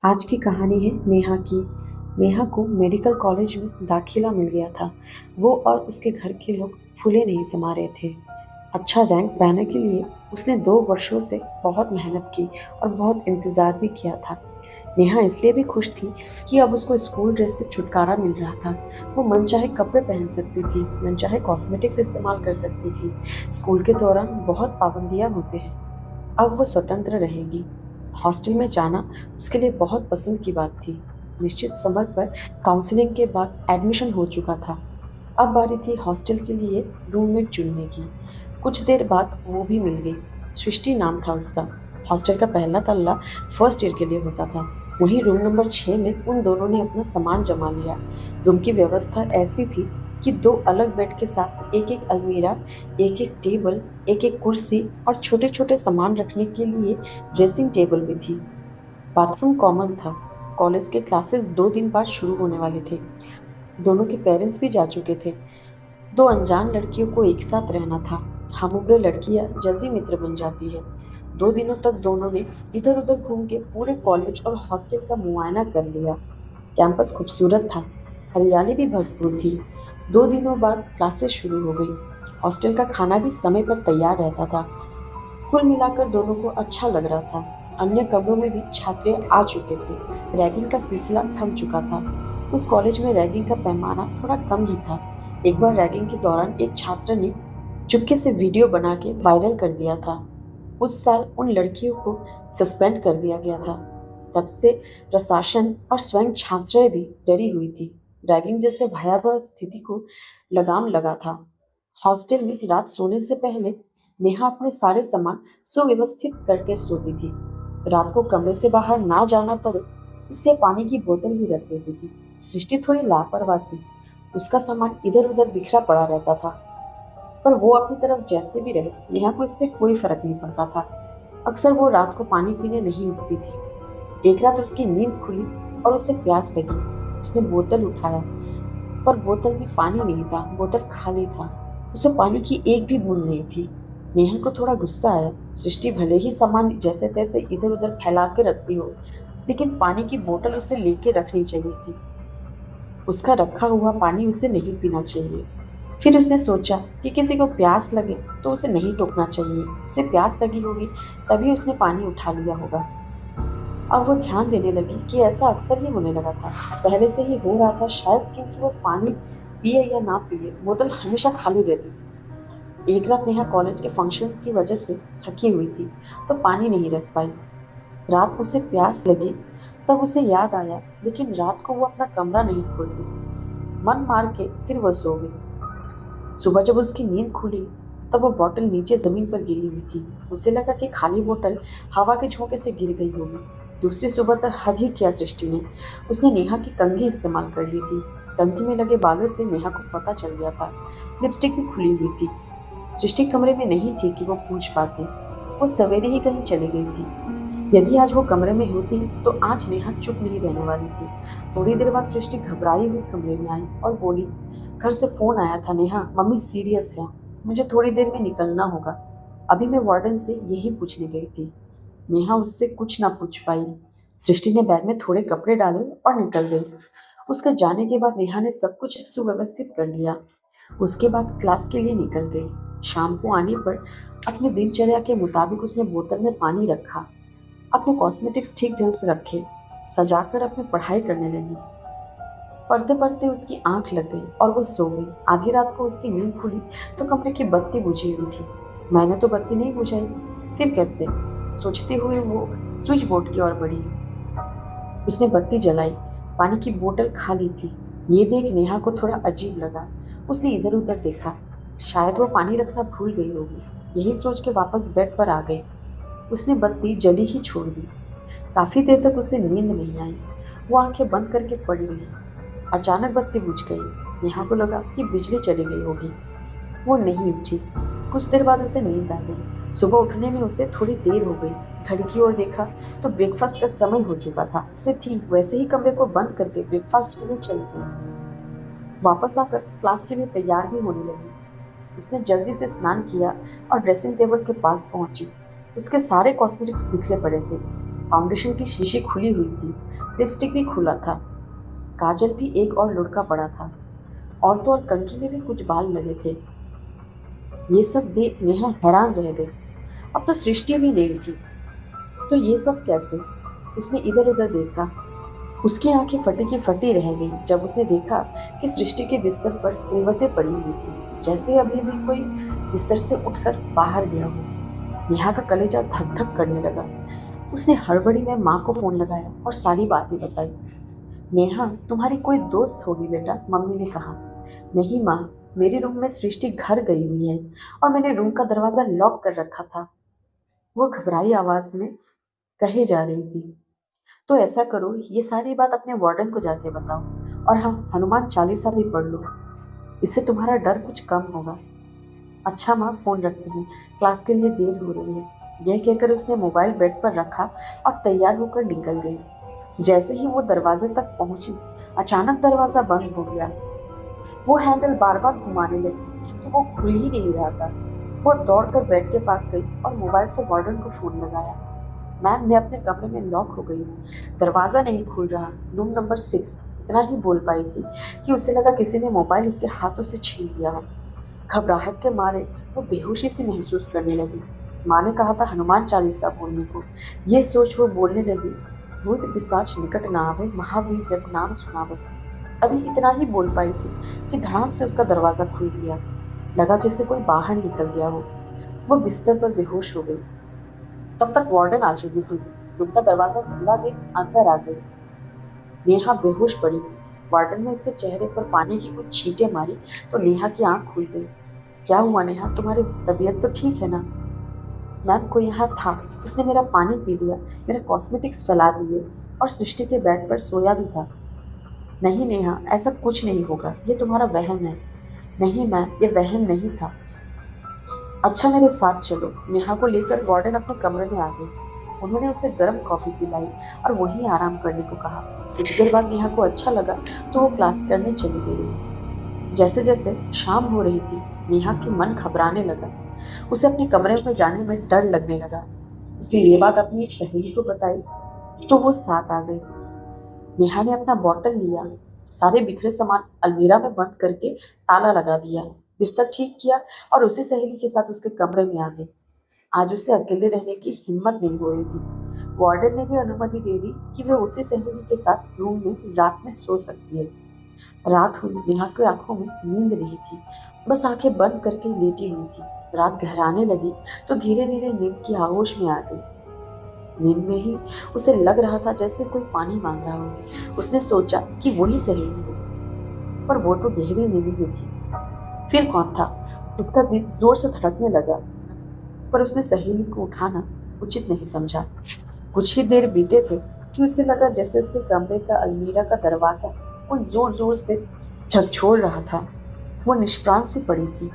आज की कहानी है नेहा की। नेहा को मेडिकल कॉलेज में दाखिला मिल गया था। वो और उसके घर के लोग फूले नहीं समा रहे थे। अच्छा रैंक पाने के लिए उसने 2 वर्षों से बहुत मेहनत की और बहुत इंतज़ार भी किया था। नेहा इसलिए भी खुश थी कि अब उसको स्कूल ड्रेस से छुटकारा मिल रहा था। वो मनचाहे कपड़े पहन सकती थी, मनचाहे कॉस्मेटिक्स इस्तेमाल कर सकती थी। स्कूल के दौरान बहुत पाबंदियां होते हैं, अब वो स्वतंत्र रहेगी। हॉस्टल में जाना उसके लिए बहुत पसंद की बात थी। निश्चित समय पर काउंसलिंग के बाद एडमिशन हो चुका था। अब बारी थी हॉस्टल के लिए रूममेट चुनने की। कुछ देर बाद वो भी मिल गई। सृष्टि नाम था उसका। हॉस्टल का पहला तल्ला फर्स्ट ईयर के लिए होता था। वहीं रूम नंबर 6 में उन दोनों ने अपना सामान जमा लिया। रूम की व्यवस्था ऐसी थी कि 2 अलग बेड के साथ एक एक अलमीरा, एक एक टेबल, एक एक कुर्सी और छोटे छोटे सामान रखने के लिए ड्रेसिंग टेबल भी थी। बाथरूम कॉमन था। कॉलेज के क्लासेस 2 दिन बाद शुरू होने वाले थे। दोनों के पेरेंट्स भी जा चुके थे। 2 अनजान लड़कियों को एक साथ रहना था। हमउम्र लड़कियां जल्दी मित्र बन जाती है। 2 दिनों तक दोनों ने इधर उधर घूम के पूरे कॉलेज और हॉस्टल का मुआयना कर लिया। कैंपस खूबसूरत था, हरियाली भी भरपूर थी। 2 दिनों बाद क्लासेस शुरू हो गई। हॉस्टल का खाना भी समय पर तैयार रहता था। कुल मिलाकर दोनों को अच्छा लग रहा था। अन्य कमरों में भी छात्र आ चुके थे। रैगिंग का सिलसिला थम चुका था। उस कॉलेज में रैगिंग का पैमाना थोड़ा कम ही था। एक बार रैगिंग के दौरान एक छात्र ने चुपके से वीडियो बना के वायरल कर दिया था। उस साल उन लड़कियों को सस्पेंड कर दिया गया था। तब से प्रशासन और स्वयं छात्राएं भी डरी हुई थी। रैगिंग जैसे भयावह स्थिति को लगाम लगा था। हॉस्टल में रात सोने से पहले नेहा अपने सारे सामान सुव्यवस्थित करके सोती थी। रात को कमरे से बाहर ना जाना पड़े इसलिए पानी की बोतल भी रख लेती थी। सृष्टि थोड़ी लापरवाह थी। उसका सामान इधर उधर बिखरा पड़ा रहता था, पर वो अपनी तरफ जैसे भी रहे नेहा को इससे कोई फर्क नहीं पड़ता था। अक्सर वो रात को पानी पीने नहीं उठती थी। एक रात उसकी नींद खुली और उसे प्यास लगी। उसने बोतल उठाया, पर बोतल में पानी नहीं था। बोतल खाली था। उसमें पानी की एक भी बूंद नहीं थी। नेहा को थोड़ा गुस्सा आया। सृष्टि भले ही सामान जैसे तैसे इधर उधर फैला के रखती हो, लेकिन पानी की बोतल उसे लेके रखनी चाहिए थी। उसका रखा हुआ पानी उसे नहीं पीना चाहिए। फिर उसने सोचा कि किसी को प्यास लगे तो उसे नहीं टोकना चाहिए। उसे प्यास लगी होगी तभी उसने पानी उठा लिया होगा। अब वो ध्यान देने लगी कि ऐसा अक्सर ही होने लगा था। पहले से ही हो रहा था, शायद क्योंकि वो पानी पिए या ना पिए बोतल हमेशा खाली रहती थी। एक रात नेहा कॉलेज के फंक्शन की वजह से थकी हुई थी तो पानी नहीं रख पाई। रात को उसे प्यास लगी, तब उसे याद आया, लेकिन रात को वो अपना कमरा नहीं खोलती। मन मार के फिर वो सो गई। सुबह जब उसकी नींद खुली तब वो बोतल नीचे जमीन पर गिरी हुई थी। उसे लगा कि खाली बोतल हवा के झोंके से गिर गई होगी। दूसरी सुबह तक हद ही किया सृष्टि ने। उसने नेहा की कंघी इस्तेमाल कर ली थी। कंघी में लगे बालों से नेहा को पता चल गया था। लिपस्टिक भी खुली हुई थी। सृष्टि कमरे में नहीं थी कि वो पूछ पाती। वो सवेरे ही कहीं चली गई थी। यदि आज वो कमरे में होती तो आज नेहा चुप नहीं रहने वाली थी। थोड़ी देर बाद सृष्टि घबराई हुई कमरे में आई और बोली, घर से फोन आया था नेहा, मम्मी सीरियस है, मुझे थोड़ी देर में निकलना होगा। अभी मैं वार्डन से यही पूछने गई थी। नेहा उससे कुछ ना पूछ पाई। सृष्टि ने बैग में थोड़े कपड़े डाले और निकल गई। उसके जाने के बाद नेहा ने सब कुछ सुव्यवस्थित कर लिया। उसके बाद क्लास के लिए निकल गई। शाम को आने पर अपनी दिनचर्या के मुताबिक उसने बोतल में पानी रखा, अपने कॉस्मेटिक्स ठीक ढंग से रखे, सजाकर अपनी पढ़ाई करने लगी। पढ़ते पढ़ते उसकी आंख लग गई और वो सो गई। आधी रात को उसकी नींद खुली तो कमरे की बत्ती बुझी हुई थी। मैंने तो बत्ती नहीं बुझाई, फिर कैसे, सोचते हुए वो स्विच बोर्ड की ओर बढ़ी। उसने बत्ती जलाई। पानी की बोतल खाली थी। ये देख नेहा को थोड़ा अजीब लगा। उसने इधर उधर देखा, शायद वो पानी रखना भूल गई होगी। यही सोच के वापस बेड पर आ गई। उसने बत्ती जली ही छोड़ दी। काफी देर तक उसे नींद नहीं आई। वो आंखें बंद करके पड़ी रही। अचानक बत्ती बुझ गई। नेहा को लगा कि बिजली चली गई होगी। वो नहीं उठी। कुछ देर बाद उसे नींद आ गई। सुबह उठने में उसे थोड़ी देर हो गई। घड़ी की ओर देखा तो ब्रेकफास्ट का समय हो चुका था। से थी वैसे ही कमरे को बंद करके ब्रेकफास्ट के लिए चली गई। वापस आकर क्लास के लिए तैयार भी होने लगी। उसने जल्दी से स्नान किया और ड्रेसिंग टेबल के पास पहुंची। उसके सारे कॉस्मेटिक्स बिखरे पड़े थे। फाउंडेशन की शीशी खुली हुई थी, लिपस्टिक भी खुला था, काजल भी एक और लुढ़का पड़ा था, और तो और कंघी में भी कुछ बाल लगे थे। ये सब देख नेहा हैरान रह गई। अब तो सृष्टि भी नहीं थी, तो ये सब कैसे? उसने इधर उधर देखा। उसकी आंखें फटी की फटी रह गई जब उसने देखा कि सृष्टि के बिस्तर पर सिलवटें पड़ी हुई थी, जैसे अभी भी कोई बिस्तर से उठकर बाहर गया हो। नेहा का कलेजा धक धक करने लगा। उसने हड़बड़ी में माँ को फोन लगाया और सारी बातें बताई। नेहा, तुम्हारी कोई दोस्त होगी बेटा, मम्मी ने कहा। नहीं माँ, मेरे रूम में सृष्टि घर गई हुई है और मैंने रूम का दरवाजा लॉक कर रखा था, वो घबराई आवाज में कहे जा रही थी। तो ऐसा करो, ये सारी बात अपने वार्डन को जाके बताओ, और हाँ, हनुमान चालीसा भी पढ़ लो, इससे तुम्हारा डर कुछ कम होगा। अच्छा माँ, फोन रखती हूँ, क्लास के लिए देर हो रही है। यह कहकर उसने मोबाइल बेड पर रखा और तैयार होकर निकल गई। जैसे ही वो दरवाजे तक पहुंची, अचानक दरवाजा बंद हो गया। वो हैंडल बार बार घुमाने लगी क्योंकि वो खुल ही नहीं रहा था। वो दौड़कर बेड के पास गई और मोबाइल से वार्डन को फोन लगाया। मैम, मैं अपने कमरे में लॉक हो गई हूँ, दरवाज़ा नहीं खुल रहा, रूम नंबर 6। इतना ही बोल पाई थी कि उसे लगा किसी ने मोबाइल उसके हाथों से छीन लिया हो। घबराहट के मारे वो बेहोशी सी महसूस करने लगी। माँ ने कहा था हनुमान चालीसा बोलने को। ये सोच वो बोलने लगी, भूत पिशाच निकट ना आवे, महावीर जब नाम सुनावे। अभी इतना ही बोल पाई थी कि धड़ाम से उसका दरवाज़ा खुल गया। लगा जैसे कोई बाहर निकल गया हो। वो बिस्तर पर बेहोश हो गई। तब तक वार्डन आ चुकी थी। रूम का दरवाजा खुला देख अंदर आ गई। नेहा बेहोश पड़ी। वार्डन ने इसके चेहरे पर पानी की कुछ छींटे मारी तो नेहा की आंख खुल गई। क्या हुआ नेहा, तुम्हारी तबीयत तो ठीक है ना? मैम, कोई यहाँ था, उसने मेरा पानी पी लिया, मेरे कॉस्मेटिक्स फैला दिए और सृष्टि के बेड पर सोया भी था। नहीं नेहा, ऐसा कुछ नहीं होगा, ये तुम्हारा वहम है। नहीं मैम, ये वहम नहीं था। अच्छा, मेरे साथ चलो। नेहा को लेकर वार्डन अपने कमरे में आ गई। उन्होंने उसे गर्म कॉफी पिलाई और वहीं आराम करने को कहा। कुछ देर बाद नेहा को अच्छा लगा तो वो क्लास करने चली गई। जैसे जैसे शाम हो रही थी, नेहा की मन घबराने लगा। उसे अपने कमरे में जाने में डर लगने लगा। उसने ये बात अपनी एक सहेली को बताई तो वो साथ आ गई। नेहा ने अपना बॉटल लिया, सारे बिखरे सामान अलमीरा में बंद करके ताला लगा दिया, बिस्तर ठीक किया और उसी सहेली के साथ उसके कमरे में आ गई। आज उसे अकेले रहने की हिम्मत नहीं हो रही थी। वार्डन ने भी अनुमति दे दी कि वह उसी सहेली के साथ रूम में रात में सो सकती है। रात हुई, नेहा की आंखों में नींद नहीं थी, बस आंखें बंद करके लेटी हुई थी। रात गहराने लगी तो धीरे धीरे नींद की आगोश में आ गई। नींद में ही उसे लग रहा था जैसे कोई पानी मांग रहा हो। उसने सोचा कि वही सहेली होगी, पर वो तो गहरी नींद में थी। फिर कौन था? उसका दिल जोर से धड़कने लगा, पर उसने सहेली को उठाना उचित नहीं समझा। कुछ ही देर बीते थे कि उसे लगा जैसे उसके कमरे का अलमीरा का दरवाजा कोई जोर जोर से झकझोर रहा था। वो निष्प्राण सी पड़ी थी।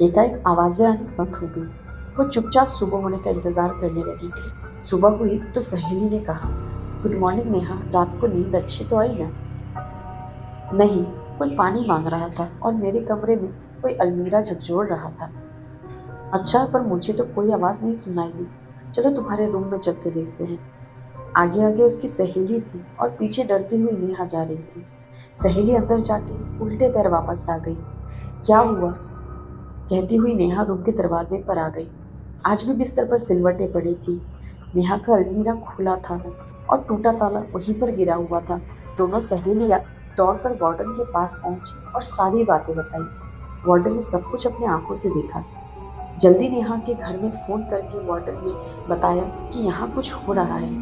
एकाएक आवाजें आनी बंद हो गई। वो चुपचाप सुबह होने का इंतजार करने लगी। सुबह हुई तो सहेली ने कहा, गुड मॉर्निंग नेहा, रात को नींद अच्छी तो आई ना? नहीं, कोई पानी मांग रहा था और मेरे कमरे में कोई अलमीरा झकझोर रहा था। अच्छा, पर मुझे तो कोई आवाज नहीं सुनाई दी। चलो तुम्हारे रूम में चल के देखते हैं। आगे आगे उसकी सहेली थी और पीछे डरती हुई नेहा जा रही थी। सहेली अंदर जाके उल्टे पैर वापस आ गई। क्या हुआ? कहती हुई नेहा रूम के दरवाजे पर आ गई। आज भी बिस्तर पर सिलवटें पड़ी थी। नेहा का अलमीरा खुला था और टूटा ताला वहीं पर गिरा हुआ था। दोनों सहेलियां दौड़कर वार्डन के पास पहुंची और सारी बातें बताई। वार्डन ने सब कुछ अपनी आंखों से देखा। जल्दी नेहा के घर में फोन करके वार्डन ने बताया कि यहाँ कुछ हो रहा है,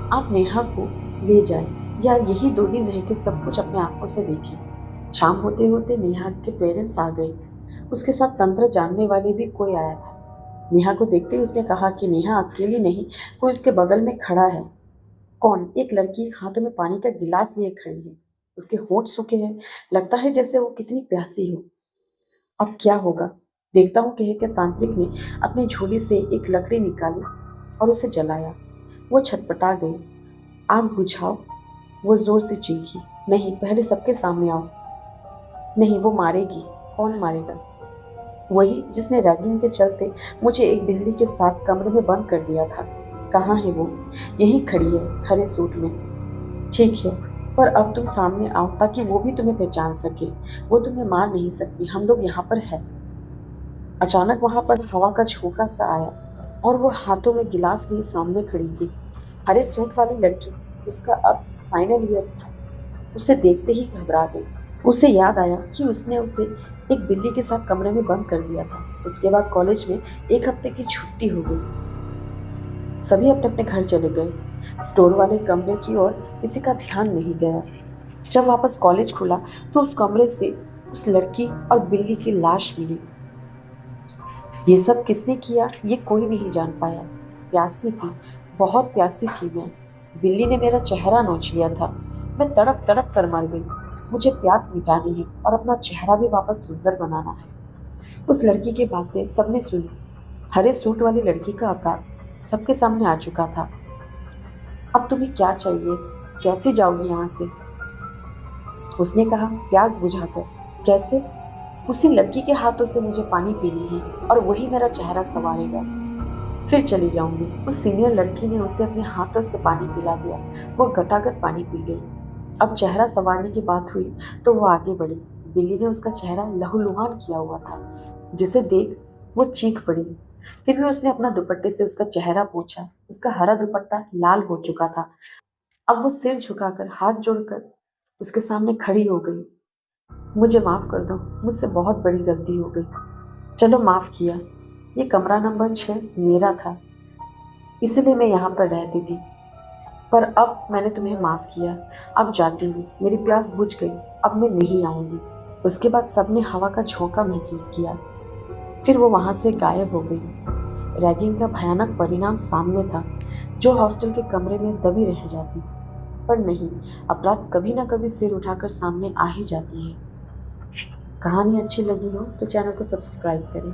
आप नेहा को ले जाएं या यही 2 दिन रह के सब कुछ अपने आंखों से देखें। शाम होते होते नेहा के पेरेंट्स आ गए। उसके साथ तंत्र जानने वाले भी कोई आया था। नेहा को देखते ही उसने कहा कि नेहा अकेली नहीं, कोई उसके बगल में खड़ा है। कौन? एक लड़की हाथों में पानी का गिलास लिए खड़ी है। उसके होंठ सूखे हैं, लगता है जैसे वो कितनी प्यासी हो। अब क्या होगा, देखता हूँ, कह के तांत्रिक ने अपनी झोली से एक लकड़ी निकाली और उसे जलाया। वो छटपटा गई। आग बुझाओ, वो जोर से चीखी। नहीं, पहले सबके सामने आओ। नहीं, वो मारेगी। कौन मारेगा? वही जिसने रैगिंग के चलते मुझे एक बिल्ली के साथ कमरे में बंद कर दिया था। कहाँ है वो? यहीं खड़ी है, हरे सूट में। ठीक है, पर अब तुम सामने आओ ताकि वो भी तुम्हें पहचान सके। वो तुम्हें मार नहीं सकती, हम लोग यहाँ पर है। अचानक वहां पर हवा का झोंका सा आया और वो हाथों में गिलास लिए सामने खड़ी थी। हरे सूट वाली लड़की, जिसका अब फाइनल ईयर था, उसे देखते ही घबरा गई। उसे याद आया कि उसने उसे एक बिल्ली के साथ कमरे में बंद कर दिया था। उसके बाद कॉलेज में 1 हफ्ते की छुट्टी हो गई। सभी अपने अपने घर चले गए। स्टोर वाले कमरे की ओर किसी का ध्यान नहीं गया। जब वापस कॉलेज खुला तो उस कमरे से उस लड़की और बिल्ली की लाश मिली। ये सब किसने किया ये कोई नहीं जान पाया। प्यासी थी, बहुत प्यासी थी मैं। बिल्ली ने मेरा चेहरा नोच लिया था। मैं तड़प तड़प कर मर गई। मुझे प्यास मिटानी है और अपना चेहरा भी वापस सुंदर बनाना है। उस लड़की की बातें सबने सुनी। हरे सूट वाली लड़की का अपराध सबके सामने आ चुका था। अब तुम्हें क्या चाहिए? कैसे जाओगी यहाँ से? उसने कहा, प्यास बुझाकर। कैसे? उसी लड़की के हाथों से मुझे पानी पीनी है और वही मेरा चेहरा संवारेगा। फिर चली जाऊंगी। उस सीनियर लड़की ने उसे अपने हाथों से पानी पिला दिया। वो गटागट पानी पी गई। अब चेहरा संवारने की बात हुई तो वो आगे बढ़ी। बिल्ली ने उसका चेहरा लहूलुहान किया हुआ था, जिसे देख वो चीख पड़ी। फिर भी उसने अपना दुपट्टे से उसका चेहरा पोंछा। उसका हरा दुपट्टा लाल हो चुका था। अब वो सिर झुकाकर हाथ जोड़कर उसके सामने खड़ी हो गई। मुझे माफ कर दो, मुझसे बहुत बड़ी गलती हो गई। चलो, माफ किया। ये कमरा नंबर 6 मेरा था, इसलिए मैं यहाँ पर रहती थी। पर अब मैंने तुम्हें माफ किया। अब जाती हूँ, मेरी प्यास बुझ गई। अब मैं नहीं आऊंगी। उसके बाद सबने हवा का झोंका महसूस किया। फिर वो वहां से गायब हो गई। रैगिंग का भयानक परिणाम सामने था, जो हॉस्टल के कमरे में दबी रह जाती। पर नहीं, अपराध कभी ना कभी सिर उठाकर सामने आ ही जाती है। कहानी अच्छी लगी हो तो चैनल को सब्सक्राइब करें।